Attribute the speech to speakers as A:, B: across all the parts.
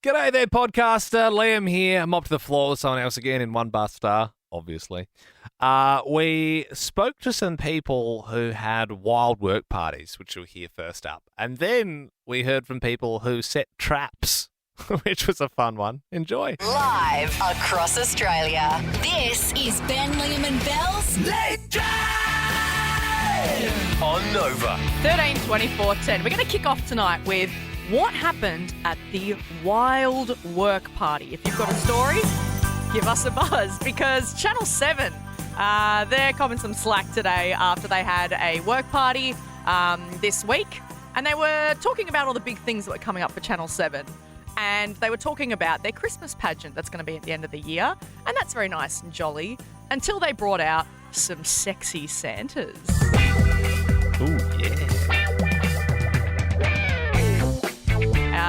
A: G'day there, podcaster. Liam here. I'm up to the floor with someone else again in one bar star, obviously. We spoke to some people who had wild work parties, which you'll hear first up. And then we heard from people who set traps, which was a fun one. Enjoy.
B: Live across Australia. This is Ben, Liam and Belle's
C: Late Drive on Nova.
D: 13-24-10. We're going to kick off tonight with what happened at the wild work party. If you've got a story, give us a buzz because Channel 7, they're copping some slack today after they had a work party this week. And they were talking about all the big things that were coming up for Channel 7. And they were talking about their Christmas pageant that's going to be at the end of the year. And that's very nice and jolly until they brought out some sexy Santas.
A: Ooh, yeah.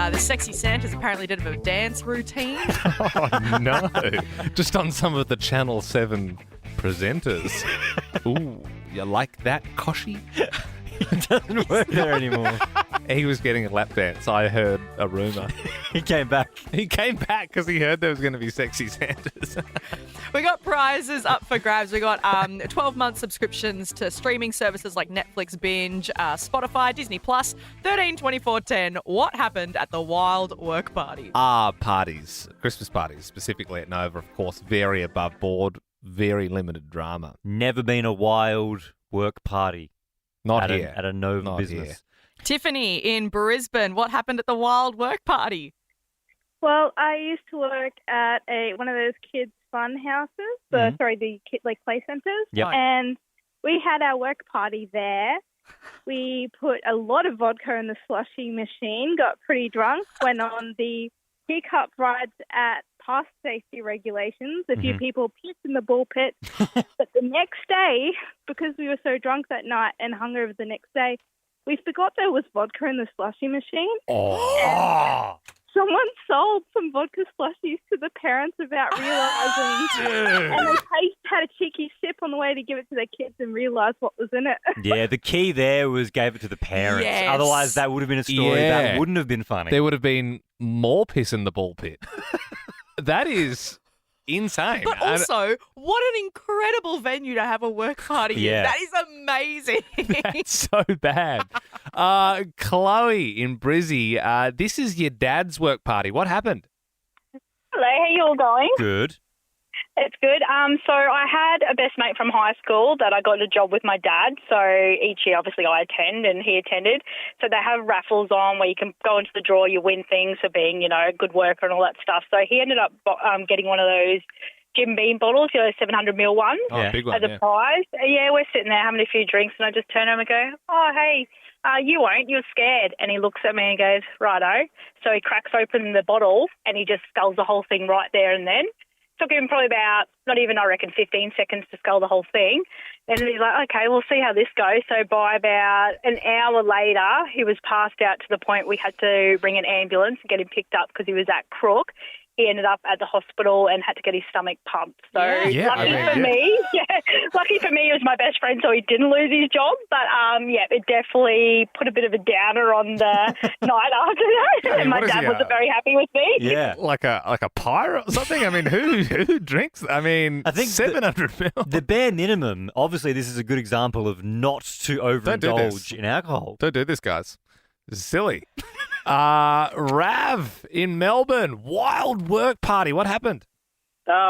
D: The sexy Santas apparently did a dance routine.
A: Oh, no. Just on some of the Channel 7 presenters. Ooh, you like that, Koshi?
E: It doesn't work there anymore.
A: He was getting a lap dance. I heard a rumour.
E: He came back.
A: He came back because he heard there was going to be sexy Santas.
D: We got prizes up for grabs. We got 12-month subscriptions to streaming services like Netflix, Binge, Spotify, Disney+. 13-24-10. What happened at the wild work party?
A: Parties, Christmas parties, specifically at Nova, of course, very above board, very limited drama.
E: Never been a wild work party.
A: Not here.
E: At a Nova
A: Not
E: business.
A: here.
D: Tiffany in Brisbane. What happened at the wild work party?
F: Well, I used to work at one of those kids' fun houses. The play centres.
E: Yep.
F: And we had our work party there. We put a lot of vodka in the slushy machine, got pretty drunk, went on the pickup rides at past safety regulations. A few people pissed in the ball pit. But the next day, because we were so drunk that night and hungover the next day, we forgot there was vodka in the slushy machine.
A: Oh.
F: Someone sold some vodka slushies to the parents without realising. And they had a cheeky sip on the way to give it to their kids and realised what was in it.
E: Yeah, the key there was gave it to the parents.
D: Yes.
E: Otherwise, that would have been a story that wouldn't have been funny.
A: There would have been more piss in the ball pit. That is insane.
D: But also, what an incredible venue to have a work party in.
E: Yeah.
D: That is amazing.
A: That's so bad. Chloe in Brizzy, this is your dad's work party. What happened?
G: Hello, how you all going?
E: Good.
G: It's good. So I had a best mate from high school that I got a job with my dad. So each year, obviously, I attend and he attended. So they have raffles on where you can go into the draw, you win things for being, a good worker and all that stuff. So he ended up getting one of those Jim Beam bottles, 700ml ones
A: Big one,
G: as a prize. Yeah, we're sitting there having a few drinks and I just turn to him and go, oh, hey, you won't, you're scared. And he looks at me and goes, righto. So he cracks open the bottle and he just sculls the whole thing right there and then. Took him probably about, not even, I reckon, 15 seconds to scull the whole thing. And he's like, okay, we'll see how this goes. So by about an hour later, he was passed out to the point we had to ring an ambulance and get him picked up because he was that crook. He ended up at the hospital and had to get his stomach pumped. So lucky for me, he was my best friend, so he didn't lose his job. But it definitely put a bit of a downer on the night after that. And my dad wasn't very happy with me.
E: Yeah.
A: Like a pirate or something? I mean, who drinks? I mean, I think 700 ml.
E: The bare minimum, obviously, this is a good example of not to overindulge in alcohol.
A: Don't do this, guys. This is silly. Rav in Melbourne, wild work party. What happened?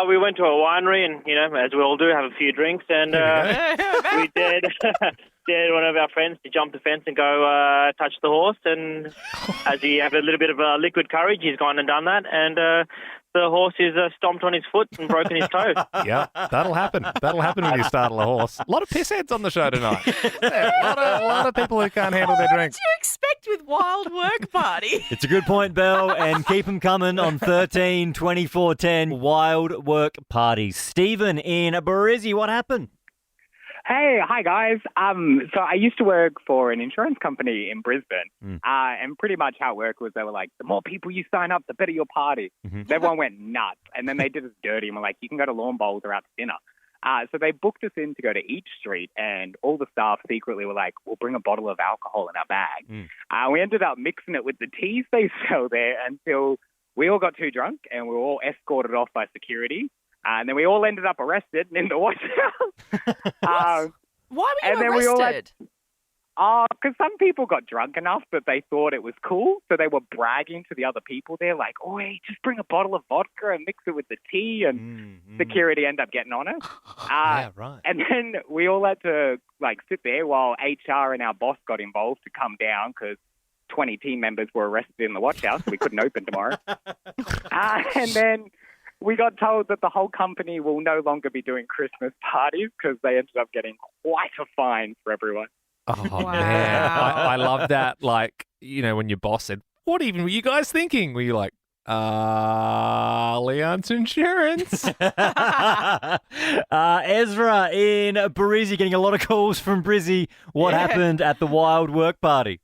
H: We went to a winery and, as we all do, have a few drinks. And we dared one of our friends to jump the fence and go touch the horse. And as he had a little bit of liquid courage, he's gone and done that. And the horse is stomped on his foot and broken his toe.
A: Yeah, that'll happen. That'll happen when you startle a horse. A lot of pissheads on the show tonight. Yeah, a lot of people who can't handle their drinks.
D: What do you expect with wild work party?
E: It's a good point, Belle, and keep them coming on 13-24-10 wild work parties. Stephen in Brizzy, what happened?
I: Hey, hi guys. So I used to work for an insurance company in Brisbane, and pretty much how it worked was they were like, the more people you sign up, the better your party. So everyone went nuts, and then they did us dirty and were like, you can go to lawn bowls or out to dinner. So they booked us in to go to each street, and all the staff secretly were like, we'll bring a bottle of alcohol in our bag. We ended up mixing it with the teas they sell there until we all got too drunk and we were all escorted off by security. And then we all ended up arrested in the watch house.
D: Why were
I: and
D: you
I: then we all
D: arrested?
I: Because some people got drunk enough that they thought it was cool. So they were bragging to the other people there, like, "Oi, just bring a bottle of vodka and mix it with the tea." And security ended up getting on us.
A: Yeah, right.
I: And then we all had to, sit there while HR and our boss got involved to come down because 20 team members were arrested in the watch house, so we couldn't open tomorrow. And then we got told that the whole company will no longer be doing Christmas parties because they ended up getting quite a fine for everyone.
A: Oh,
D: Wow.
A: man. I love that. Like, when your boss said, "What even were you guys thinking?" Were you like, Allianz Insurance?
E: Ezra in Brizzy, getting a lot of calls from Brizzy. What happened at the Wild Work Party?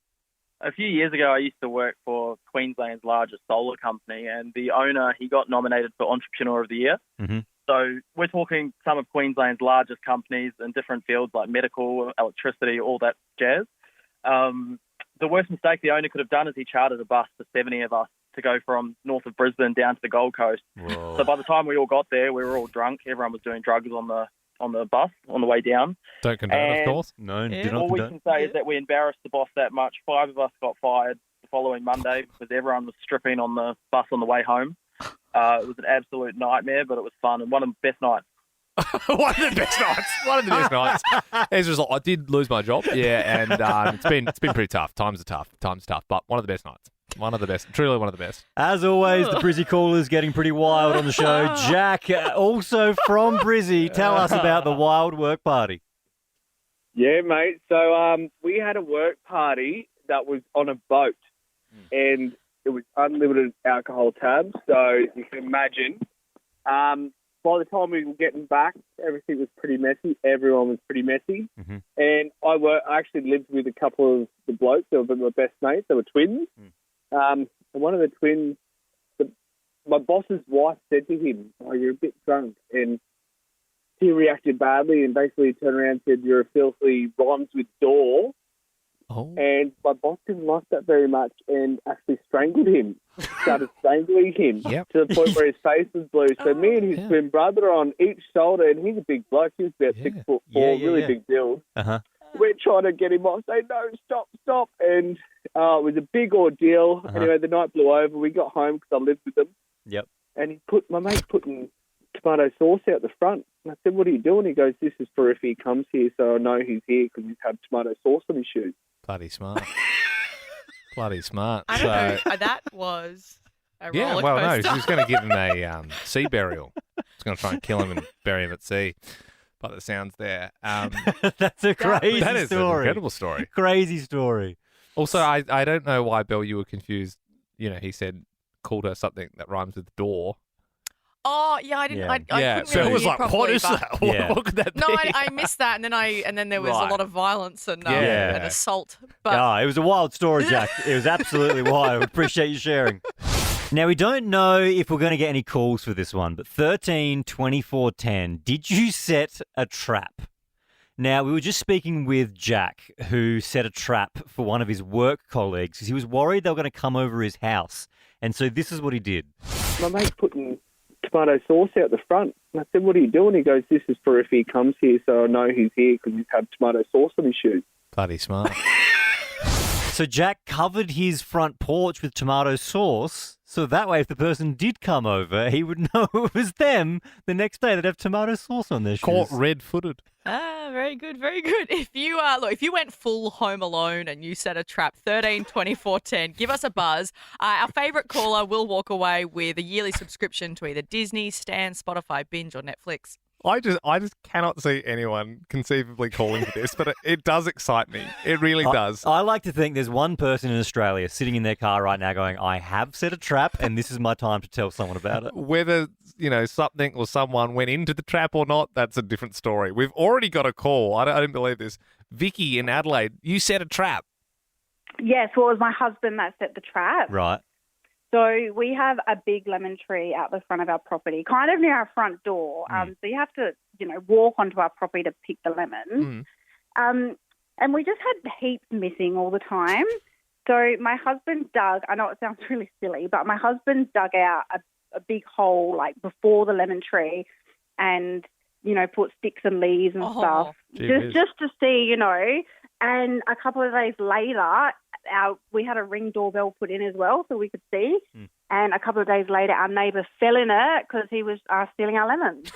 C: A few years ago, I used to work for Queensland's largest solar company, and the owner, he got nominated for Entrepreneur of the Year.
E: Mm-hmm.
C: So we're talking some of Queensland's largest companies in different fields like medical, electricity, all that jazz. The worst mistake the owner could have done is he chartered a bus for 70 of us to go from north of Brisbane down to the Gold Coast.
E: Whoa.
C: So by the time we all got there, we were all drunk. Everyone was doing drugs on the bus on the way down.
A: Don't condone, of
C: And-
A: course.
E: No,
D: Yeah.
E: do not
C: All we
E: condone.
C: can say is that we embarrassed the boss that much. 5 of us got fired the following Monday because everyone was stripping on the bus on the way home. It was an absolute nightmare, but it was fun and one of the best nights.
A: One of the best nights. One of the best nights. Ezra's like, I did lose my job. Yeah, and it's been pretty tough. Times are tough. But one of the best nights. One of the best. Truly one of the best.
E: As always, the Brizzy callers getting pretty wild on the show. Jack, also from Brizzy, tell us about the Wild Work Party.
J: Yeah, mate. So we had a work party that was on a boat, and it was unlimited alcohol tabs. So you can imagine. By the time we were getting back, everything was pretty messy. Everyone was pretty messy.
E: Mm-hmm.
J: And I actually lived with a couple of the blokes. They were my best mates. They were twins. And one of the twins, my boss's wife said to him, "Oh, you're a bit drunk." And he reacted badly and basically turned around and said, "You're a filthy rhymes with door."
A: Oh.
J: And my boss didn't like that very much and actually strangled him, started strangling him
A: Yep.
J: to the point where his face was blue. So me and his
A: yeah.
J: twin brother on each shoulder, and he's a big bloke. He was about
A: Yeah.
J: 6'4",
E: Yeah,
J: really
E: yeah.
J: big build.
E: Uh-huh.
J: We're trying to get him off, say, "No, stop. And it was a big ordeal.
E: Uh-huh.
J: Anyway, the night blew over. We got home because I lived with them.
E: Yep.
J: And my mate's putting tomato sauce out the front. And I said, "What are you doing?" He goes, "This is for if he comes here, so I know he's here because he's had tomato sauce on his shoes."
A: Bloody smart. Bloody smart.
D: I don't know. That was a
A: Yeah,
D: roller
A: well, no,
D: coaster.
A: she's going to give him a sea burial. She's going to try and kill him and bury him at sea. By the sounds there.
E: That's a crazy
A: that is an
E: story.
A: incredible story.
E: Crazy story.
A: Also, I don't know why, Belle, you were confused. He called her something that rhymes with door.
D: Oh, yeah, I didn't.
E: Yeah.
D: I
A: yeah,
D: couldn't
A: so
D: really
A: it was
D: hear
A: like, what
D: properly,
A: is
D: but-
A: that?
E: Yeah.
A: What could that be?
D: No, I missed that, and then there was
A: Right.
D: a lot of violence and
A: Yeah.
D: and assault. But
E: It was a wild story, Jack. It was absolutely wild. Appreciate you sharing. Now, we don't know if we're going to get any calls for this one, but 13 24 10, did you set a trap? Now, we were just speaking with Jack, who set a trap for one of his work colleagues because he was worried they were going to come over his house. And so this is what he did.
J: My mate's putting tomato sauce out the front. And I said, "What are you doing?" He goes, "This is for if he comes here, so I know he's here because he's had tomato sauce on his shoes."
A: Bloody smart.
E: So Jack covered his front porch with tomato sauce, so that way if the person did come over, he would know it was them the next day. They'd have tomato sauce on their shoes.
A: Caught red-footed.
D: very good, very good. If you if you went full Home Alone and you set a trap, 13 24 10, give us a buzz. Our favourite caller will walk away with a yearly subscription to either Disney, Stan, Spotify, Binge, or Netflix.
A: I just cannot see anyone conceivably calling for this, but it does excite me. It really does.
E: I like to think there's one person in Australia sitting in their car right now going, I have set a trap and this is my time to tell someone about it.
A: Whether, something or someone went into the trap or not, that's a different story. We've already got a call. I didn't believe this. Vicky in Adelaide, you set a trap.
F: Yes, well, it was my husband that set the trap.
E: Right.
F: So we have a big lemon tree out the front of our property, kind of near our front door. So you have to, walk onto our property to pick the lemons. And we just had heaps missing all the time. So my husband dug, I know it sounds really silly, but my husband dug out a big hole like before the lemon tree and, put sticks and leaves and stuff just to see, And a couple of days later, we had a Ring doorbell put in as well so we could see. And a couple of days later, our neighbour fell in it because he was stealing our lemons.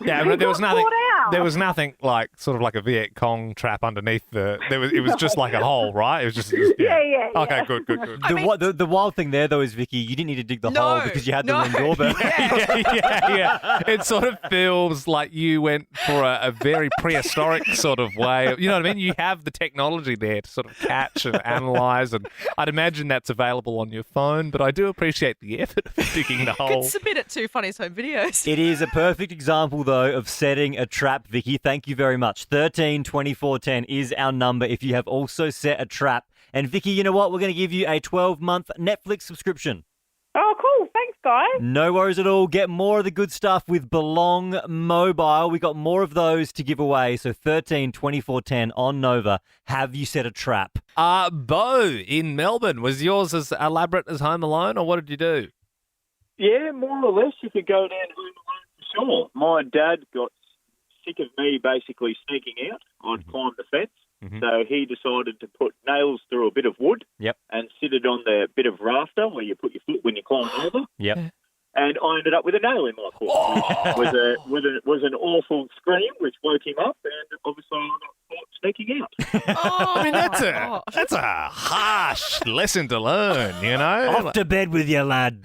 A: Yeah, but there was nothing. There was nothing like sort of like a Viet Cong trap underneath the. It was just like a hole, right? It was just.
F: Yeah.
A: Okay, good.
E: The wild thing there, though, is Vicky, you didn't need to dig the hole because you had the Ring doorbell.
A: Yeah. It sort of feels like you went for a very prehistoric sort of way. You know what I mean? You have the technology there to sort of catch and analyse, and I'd imagine that's available on your phone. But I do appreciate the effort of digging the hole.
D: You could submit it to Funny's Home Videos.
E: It is a perfect example, though, of setting a trap, Vicky. Thank you very much. 13 24 10 is our number if you have also set a trap. And Vicky, you know what? We're going to give you a 12-month Netflix subscription.
F: Oh, cool. Thanks, guys.
E: No worries at all. Get more of the good stuff with Belong Mobile. We got more of those to give away. So 13 24 10 on Nova. Have you set a trap?
A: Bo in Melbourne, was yours as elaborate as Home Alone, or what did you do?
K: Yeah, more or less. You could go down Home Alone for sure. My dad got sick of me basically sneaking out. I'd climb the fence. So he decided to put nails through a bit of wood and sit it on the bit of rafter where you put your foot when you climb over. And I ended up with a nail in my foot. Was an awful scream, which woke him up, and obviously I got caught sneaking out.
A: I mean, that's a harsh lesson to learn,
E: Off to bed with you, lad.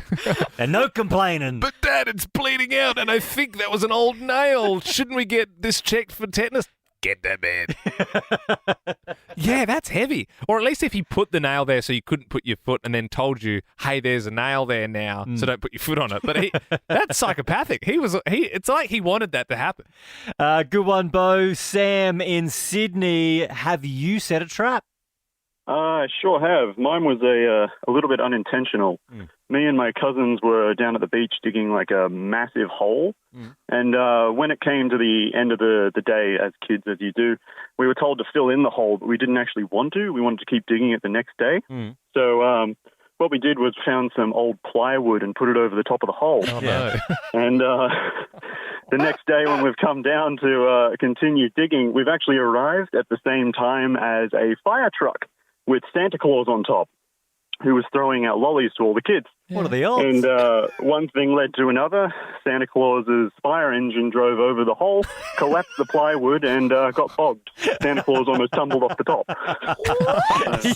E: And no complaining.
A: But Dad, it's bleeding out, and I think that was an old nail. Shouldn't we get this checked for tetanus? Get to bed. Yeah, that's heavy. Or at least if he put the nail there so you couldn't put your foot and then told you, hey, there's a nail there now, so don't put your foot on it. But that's psychopathic. It's like he wanted that to happen.
E: Good one, Bo. Sam in Sydney, have you set a trap?
L: I sure have. Mine was a little bit unintentional. Me and my cousins were down at the beach digging like a massive hole. And when it came to the end of the day, as kids, as you do, we were told to fill in the hole, but we didn't actually want to. We wanted to keep digging it the next day. So what we did was found some old plywood and put it over the top of the hole.
A: Oh, no.
L: And the next day when we've come down to continue digging, we've actually arrived at the same time as a fire truck with Santa Claus on top, who was throwing out lollies to all the kids.
E: What are the odds?
L: And one thing led to another. Santa Claus's fire engine drove over the hole, collapsed the plywood, and got bogged. Santa Claus almost tumbled off the top.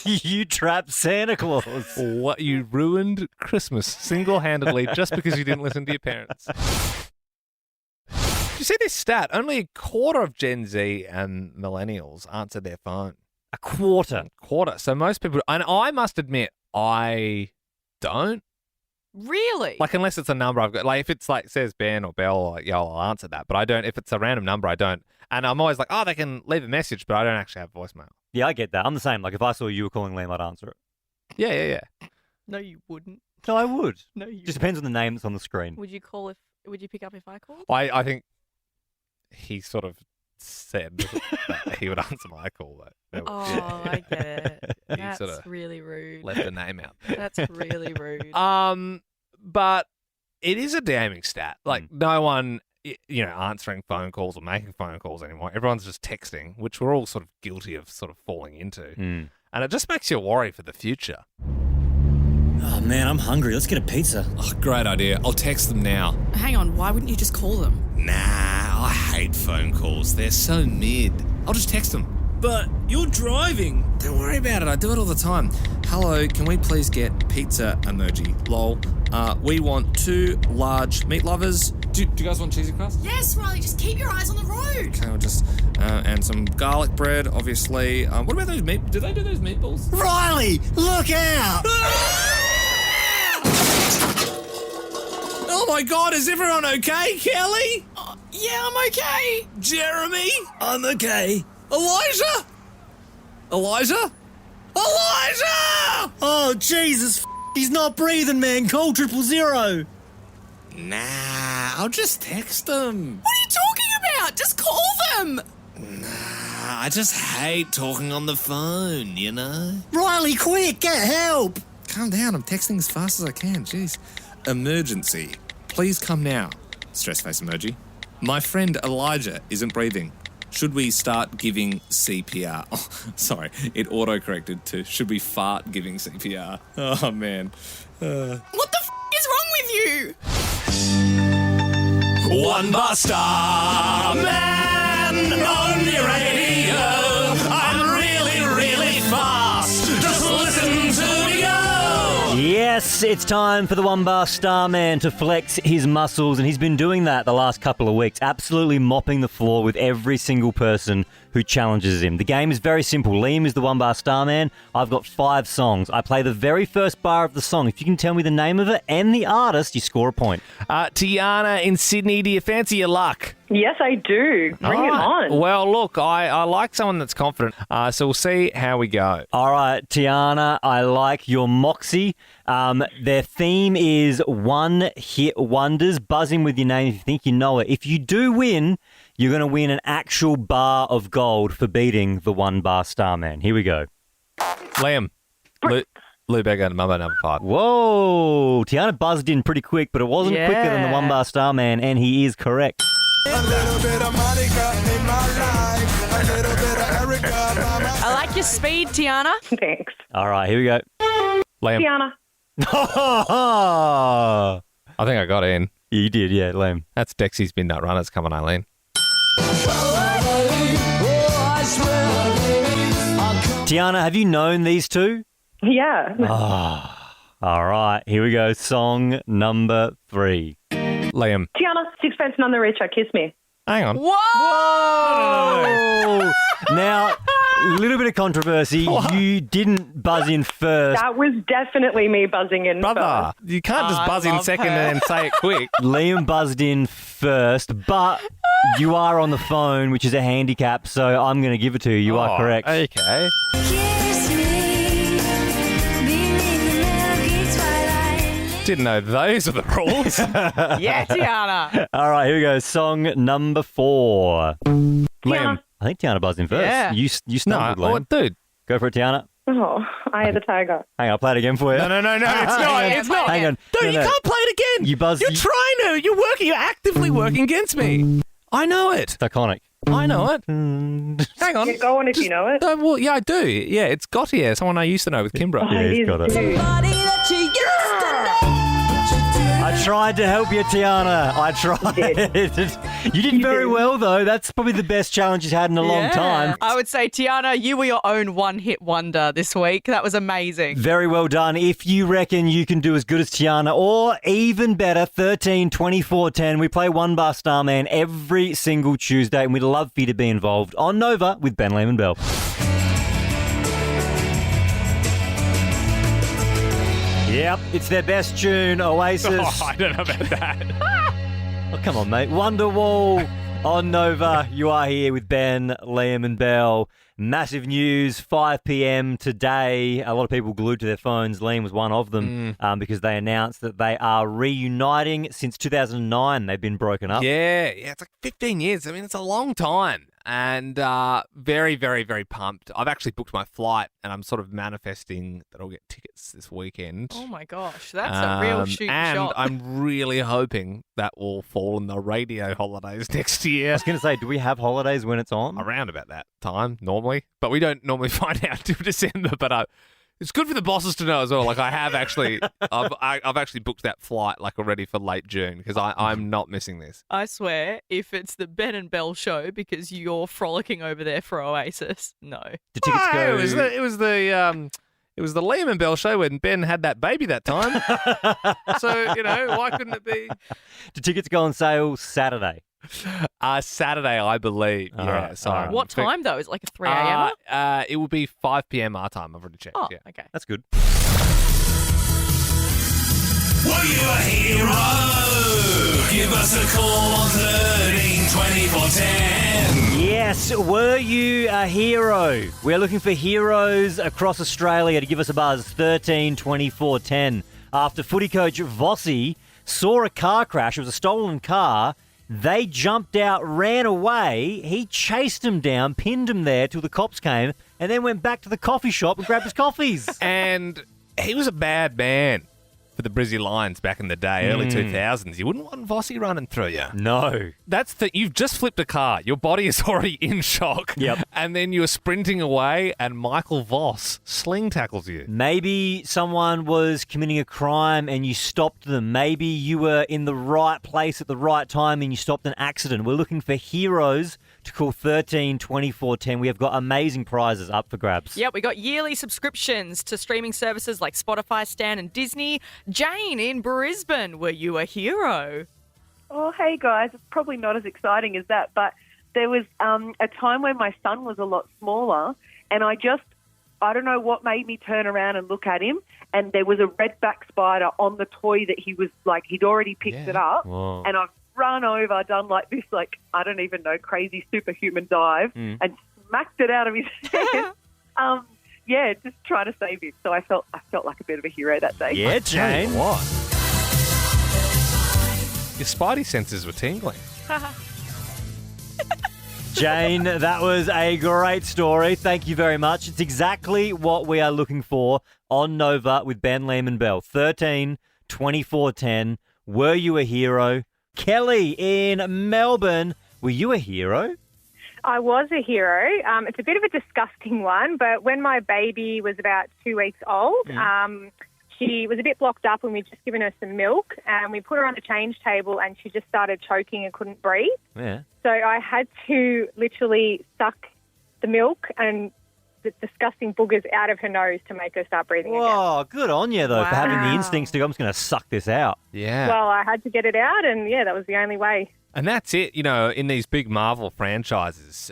E: You trapped Santa Claus.
A: What, you ruined Christmas single-handedly just because you didn't listen to your parents. Did you see this stat? Only a quarter of Gen Z and millennials answer their phone.
E: A quarter.
A: So most people, and I must admit, I don't.
D: Really?
A: Like, unless it's a number I've got, like if it's like says Ben or Belle, like, I'll answer that. But I don't, if it's a random number, I don't. And I'm always like, oh, they can leave a message, but I don't actually have voicemail.
E: Yeah, I get that. I'm the same. Like if I saw you were calling Liam, I'd answer it.
A: Yeah.
D: No, you wouldn't.
E: No, I would.
D: No, you
E: just depends on the name that's on the screen.
D: Would you pick up if I called?
A: I think he sort of said that he would answer my call.
D: I get it.
A: He
D: That's
A: sort of
D: really rude.
A: left the name out there.
D: That's really rude.
A: But it is a damning stat. Like no one, answering phone calls or making phone calls anymore. Everyone's just texting, which we're all sort of guilty of sort of falling into. And it just makes you worry for the future.
M: Oh, man, I'm hungry. Let's get a pizza.
A: Oh, great idea. I'll text them now.
D: Hang on, why wouldn't you just call them?
A: Nah, I hate phone calls. They're so mid. I'll just text them.
M: But you're driving.
A: Don't worry about it. I do it all the time. Hello, can we please get pizza emoji? Lol. We want 2 large meat lovers. Do you guys want cheesy crust?
N: Yes, Riley, just keep your eyes on the road.
A: Okay, we'll just, and some garlic bread, obviously. What about those do they do those meatballs?
M: Riley, look out!
A: Oh my God, is everyone okay? Kelly?
N: Yeah, I'm okay.
A: Jeremy?
M: I'm okay.
A: Elijah?
M: Oh, Jesus, he's not breathing, man. Call 000.
A: Nah, I'll just text them.
N: What are you talking about? Just call them.
A: Nah,
M: I just hate talking on the phone, you know?
O: Riley, quick, get help!
M: Calm down, I'm texting as fast as I can, jeez. Emergency. Please come now. Stress face emoji. My friend Elijah isn't breathing. Should we start giving CPR? Oh, sorry, it auto-corrected to should we fart giving CPR? Oh, man.
N: What the is wrong with you?
M: One bar star man on your radio. I'm really, really fast. Just listen to me go.
E: Yes, it's time for the One Bar Star Man to flex his muscles, and he's been doing that the last couple of weeks, absolutely mopping the floor with every single person who challenges him. The game is very simple. Liam is the One Bar Star Man. I've got 5 songs. I play the very first bar of the song. If you can tell me the name of it and the artist, you score a point.
A: Tiana in Sydney, do you fancy your luck?
P: Yes, I do. Bring it on.
A: Well, look, I like someone that's confident, so we'll see how we go.
E: All right, Tiana, I like your moxie. Their theme is one-hit wonders. Buzz in with your name if you think you know it. If you do win, you're going to win an actual bar of gold for beating the One Bar Star Man. Here we go.
A: Liam, Lou Beggar, number 5.
E: Whoa, Tiana buzzed in pretty quick, but it wasn't quicker than the One Bar Star Man, and he is correct.
N: A little bit of Monica in my life. A little bit of Erica.
D: I like your speed, Tiana.
P: Thanks.
E: All right, here we go.
A: Liam.
P: Tiana.
A: I think I got in.
E: You did, yeah, Liam.
A: That's Dexy's Midnight Runners. Come on, Eileen.
E: Tiana, have you known these two?
P: Yeah.
E: All right, here we go. Song number 3.
A: Liam.
P: Tiana, Sixpence None the Richer, Kiss Me.
A: Hang on.
E: Whoa! Now, a little bit of controversy.
A: What?
E: You didn't buzz in first.
P: That was definitely me buzzing in
A: Brother,
P: first.
A: you can't just buzz in second and then say it quick.
E: Liam buzzed in first, but you are on the phone, which is a handicap, so I'm going to give it to you. You are correct.
A: Okay. Didn't know those are the rules.
D: Yeah, Tiana.
E: All right, here we go. Song number 4.
A: Liam.
E: I think Tiana buzzed in first.
D: Yeah.
E: You stumbled,
A: No,
E: Liam.
A: dude.
E: Go for it, Tiana.
P: Oh, I had the tiger.
E: Hang on, I'll play it again for you.
A: No, it's not. It's not.
E: Hang on.
A: Dude,
E: No,
A: you
E: no.
A: can't play it again.
E: You buzzed.
A: You're trying to. You're working. You're actively working against me. I know it.
E: It's iconic.
A: I know it.
E: Mm.
A: Hang on.
P: Yeah, go on if you know it.
A: Well, yeah, I do. Yeah, it's Gautier, someone I used to know with Kimbra.
E: Yeah, he's got it. I tried to help you, Tiana. I tried. You did very well, though. That's probably the best challenge you've had in a long time.
D: I would say, Tiana, you were your own one-hit wonder this week. That was amazing.
E: Very well done. If you reckon you can do as good as Tiana, or even better, 13, 24, 10, we play One Bar Star Man every single Tuesday, and we'd love for you to be involved on Nova with Ben, Liam and Belle. Yep, it's their best tune, Oasis.
A: Oh, I don't know about that.
E: Oh, come on, mate. Wonderwall on Nova. You are here with Ben, Liam and Belle. Massive news, 5 p.m. today. A lot of people glued to their phones. Liam was one of them because they announced that they are reuniting. Since 2009, they've been broken up.
A: Yeah, it's like 15 years. I mean, it's a long time. And very, very, very pumped. I've actually booked my flight, and I'm sort of manifesting that I'll get tickets this weekend.
D: Oh, my gosh. That's a real shooting
A: and
D: shot.
A: I'm really hoping that will fall in the radio holidays next year.
E: I was going to say, do we have holidays when it's on?
A: Around about that time, normally. But we don't normally find out till December. But it's good for the bosses to know as well. Like, I have actually, I've actually booked that flight like already for late June because I'm not missing this.
D: I swear, if it's the Ben and Belle show because you're frolicking over there for Oasis, no.
E: The tickets go.
A: It was the Liam and Belle show when Ben had that baby that time. So, why couldn't it be?
E: The tickets go on sale Saturday.
A: Saturday, I believe.
E: All
A: Yeah,
E: right,
A: sorry.
E: all right.
D: What time, though? Is it like a 3 a.m.?
A: It will be 5 p.m. our time. I've already checked.
D: Oh,
A: yeah.
D: okay.
E: That's good.
M: Were you a hero? Give us a call on 13 24 10.
E: Yes, were you a hero? We're looking for heroes across Australia to give us a buzz, 13 24 10. After footy coach Vossi saw a car crash, it was a stolen car, They jumped out, ran away. He chased them down, pinned them there till the cops came, and then went back to the coffee shop and grabbed his coffees.
A: And he was a bad man for the Brizzy Lions back in the day, early 2000s. You wouldn't want Vossi running through you.
E: No.
A: You've just flipped a car. Your body is already in shock.
E: Yep.
A: And then you're sprinting away and Michael Voss sling tackles you.
E: Maybe someone was committing a crime and you stopped them. Maybe you were in the right place at the right time and you stopped an accident. We're looking for heroes to call 13 24 10. We have got amazing prizes up for grabs.
D: Yep, we got yearly subscriptions to streaming services like Spotify, Stan and Disney. Jane in Brisbane, were you a hero?
Q: Oh, hey guys, it's probably not as exciting as that, but there was a time when my son was a lot smaller and I don't know what made me turn around and look at him, and there was a redback spider on the toy that he was like, he'd already picked it up.
A: Whoa.
Q: And I've run over, done like this, like, I don't even know, crazy superhuman dive and smacked it out of his hand. Yeah, just trying to save him. So I felt like a bit of a hero that day.
E: Yeah, Jane.
A: What? Your spidey senses were tingling.
E: Jane, that was a great story. Thank you very much. It's exactly what we are looking for on Nova with Ben, Liam and Belle. 13 24 10. Were you a hero? Kelly in Melbourne, were you a hero?
R: I was a hero. It's a bit of a disgusting one, but when my baby was about 2 weeks old, she was a bit blocked up and we'd just given her some milk and we put her on the change table and she just started choking and couldn't breathe.
E: Yeah.
R: So I had to literally suck the milk and the disgusting boogers out of her nose to make her start breathing again.
E: Oh, good on you, though, for having the instincts to go, I'm just going to suck this out.
A: Yeah.
R: Well, I had to get it out and, yeah, that was the only way.
A: And that's it. You know, in these big Marvel franchises,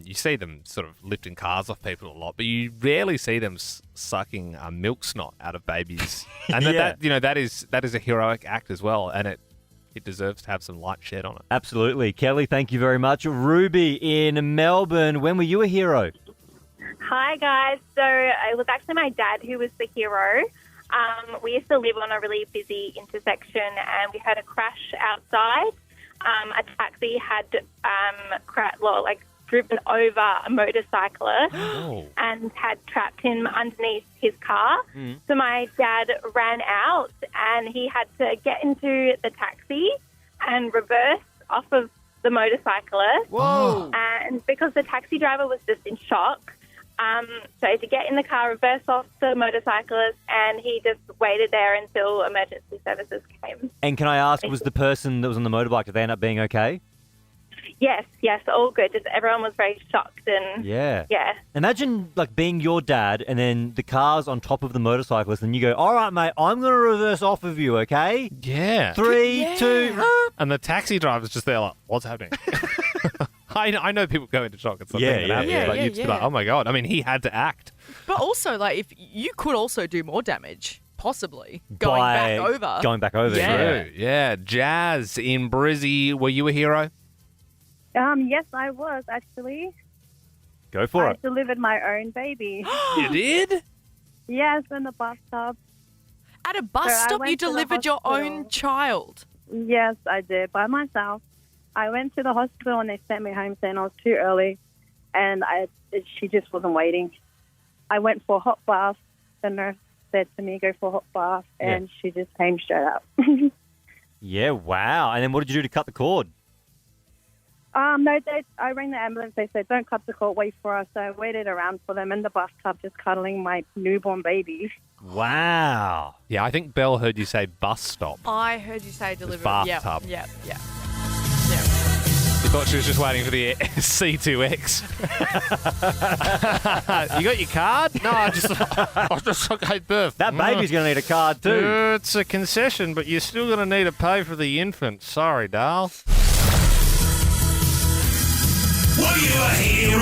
A: you see them sort of lifting cars off people a lot, but you rarely see them sucking milk snot out of babies. And that is a heroic act as well, and it deserves to have some light shed on it.
E: Absolutely. Kelly, thank you very much. Ruby in Melbourne, when were you a hero?
S: Hi, guys. So it was actually my dad who was the hero. We used to live on a really busy intersection and we had a crash outside. A taxi had driven over a motorcyclist and had trapped him underneath his car. So my dad ran out and he had to get into the taxi and reverse off of the motorcyclist.
E: Whoa!
S: And because the taxi driver was just in shock, so to get in the car, reverse off the motorcyclist, and he just waited there until emergency services came.
E: And can I ask, was the person that was on the motorbike, did they end up being okay?
S: Yes, all good. Just everyone was very shocked and
E: Yeah.
S: yeah.
E: Imagine being your dad and then the car's on top of the motorcyclist and you go, all right, mate, I'm going to reverse off of you, okay?
A: Yeah.
E: 3, 2...
A: And the taxi driver's just there like, what's happening? I know people go into shock. It's the thing that happens, but you'd just be like, oh my God. I mean, he had to act.
D: But also, if you could also do more damage, possibly, going back over.
E: Going back over,
A: True. Yeah. Jazz in Brizzy, were you a hero?
F: Yes, I was actually.
E: Go for
F: I
E: it.
F: delivered my own baby.
A: You did?
F: Yes, in the bathtub.
D: At a bus
F: So I
D: stop,
F: went
D: you
F: to the
D: delivered your own
F: hospital.
D: child.
F: Yes, I did, by myself. I went to the hospital and they sent me home saying I was too early and she just wasn't waiting. I went for a hot bath. The nurse said to me, go for a hot bath, and she just came straight up.
E: Yeah, wow. And then what did you do to cut the cord?
F: No, I rang the ambulance. They said, don't cut the cord, wait for us. So I waited around for them in the bathtub just cuddling my newborn baby.
E: Wow.
A: Yeah, I think Belle heard you say bus stop.
D: I heard you say delivery.
A: bathtub.
D: Yep.
A: You thought she was just waiting for the C2X. You got your card? No, I just gave birth.
E: That baby's going to need a card too.
A: It's a concession, but you're still going to need to pay for the infant. Sorry, Dale.
N: Were you a hero?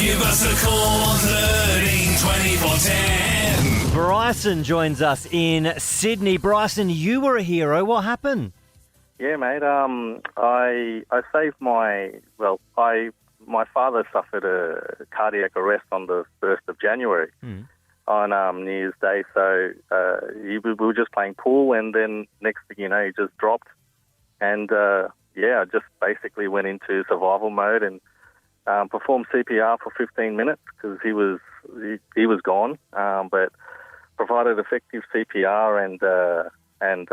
N: Give us a call on 13 24 10.
E: Bryson joins us in Sydney. Bryson, you were a hero. What happened?
T: Yeah, mate. I saved my father suffered a cardiac arrest on the 1st of January on New Year's Day. So we were just playing pool, and then next thing you know, he just dropped. And I just basically went into survival mode and performed CPR for 15 minutes because he was gone, but provided effective CPR and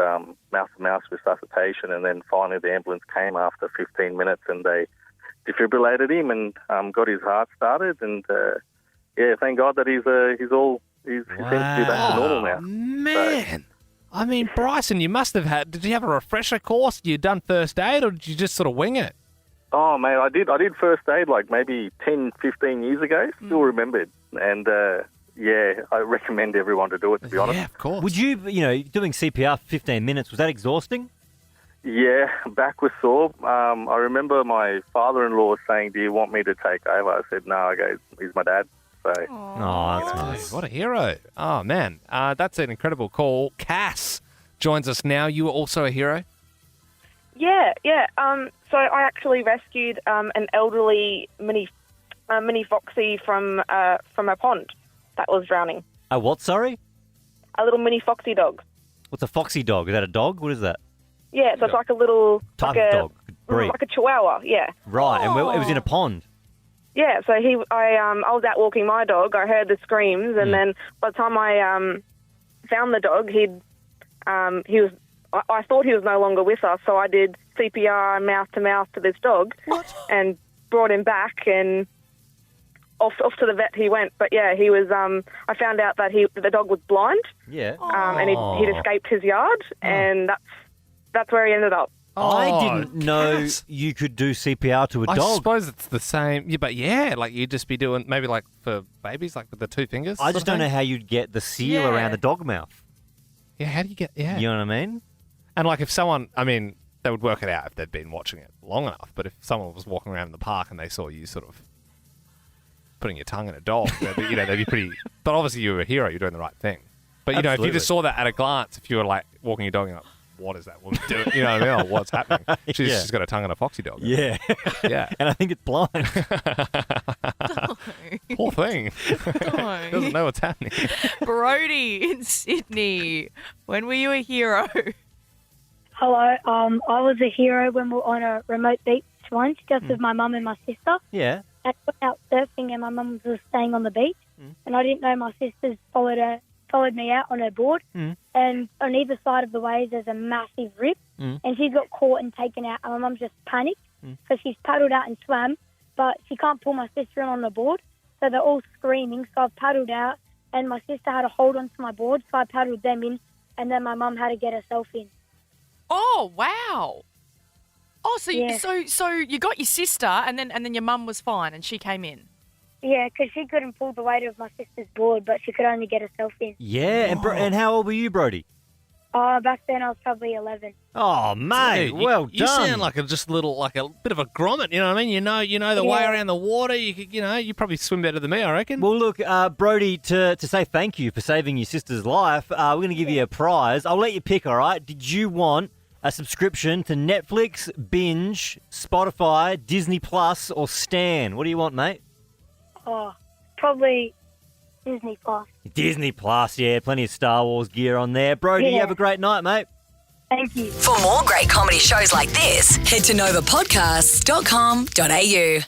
T: mouth-to-mouth resuscitation, and then finally the ambulance came after 15 minutes and they defibrillated him and got his heart started, and thank God that he seems to be back to normal now.
A: Man. I mean, Bryson, you must have did you have a refresher course? You done first aid, or did you just sort of wing it?
T: Oh, mate, I did first aid like maybe 10, 15 years ago. Still remembered. And, I recommend everyone to do it, to be honest.
A: Yeah, of course.
E: Would you, doing CPR for 15 minutes, was that exhausting?
T: Yeah, back was sore. I remember my father-in-law saying, "Do you want me to take over?" I said, "No." I go, "He's my dad." So.
E: Oh, that's nice.
A: What a hero. Oh, man. That's an incredible call. Cass joins us now. You were also a hero?
U: Yeah. So I actually rescued an elderly mini foxy from a pond that was drowning.
E: A what, sorry?
U: A little mini foxy dog.
E: What's a foxy dog? Is that a dog? What is that?
U: Yeah, so it's like a little...
E: Type of dog? Breed?
U: Like a chihuahua, yeah.
E: Right, and it was in a pond?
U: Yeah, so I was out walking my dog. I heard the screams, and then by the time I found the dog, I thought he was no longer with us, so I did CPR mouth to mouth to this dog, and brought him back, and off to the vet he went. But yeah, he was. I found out that the dog was blind.
E: Yeah.
U: And he'd escaped his yard, and that's where he ended up.
E: I didn't know you could do CPR to a dog.
A: I suppose it's the same. Yeah, but like you'd just be doing maybe like for babies, like with the two fingers.
E: I just don't know how you'd get the seal around the dog mouth.
A: Yeah, how do you get? Yeah,
E: you know what I mean.
A: And like if someone, they would work it out if they'd been watching it long enough. But if someone was walking around in the park and they saw you sort of putting your tongue in a dog, they'd be pretty. But obviously you were a hero. You're doing the right thing. But if you just saw that at a glance, if you were like walking your dog, you're like, what is that woman doing? You know what I mean? Or what's happening? She's got a tongue in a foxy dog.
E: Yeah.
A: Yeah.
E: And I think it's blind.
A: Poor thing. Doesn't know what's happening.
D: Brody in Sydney. When were you a hero?
V: Hello. I was a hero when we were on a remote beach once, just with my mum and my sister.
E: Yeah.
V: And I went out surfing, and my mum was staying on the beach, and I didn't know my sisters followed me out on her board, and on either side of the waves there's a massive rip, and she got caught and taken out, and my mum just panicked because she's paddled out and swam, but she can't pull my sister in on the board, so they're all screaming. So I paddled out, and my sister had to hold onto my board, so I paddled them in, and then my mum had to get herself in.
D: Oh, wow. Oh, so you got your sister, and then your mum was fine, and she came in.
V: Yeah, because she couldn't pull the weight of my sister's board, but she could only get herself in.
E: Yeah, and how old were you, Brody?
V: Back then I was probably 11.
E: Oh, mate, well done.
A: You sound like a bit of a grommet. You know what I mean? You know the way around the water. You probably swim better than me, I reckon.
E: Well, look, Brody, to say thank you for saving your sister's life, we're going to give you a prize. I'll let you pick. All right? Did you want a subscription to Netflix, Binge, Spotify, Disney Plus, or Stan? What do you want, mate?
V: Oh, probably Disney Plus.
E: Disney Plus, yeah. Plenty of Star Wars gear on there. Brody, you have a great night, mate.
V: Thank you.
B: For more great comedy shows like this, head to novapodcasts.com.au.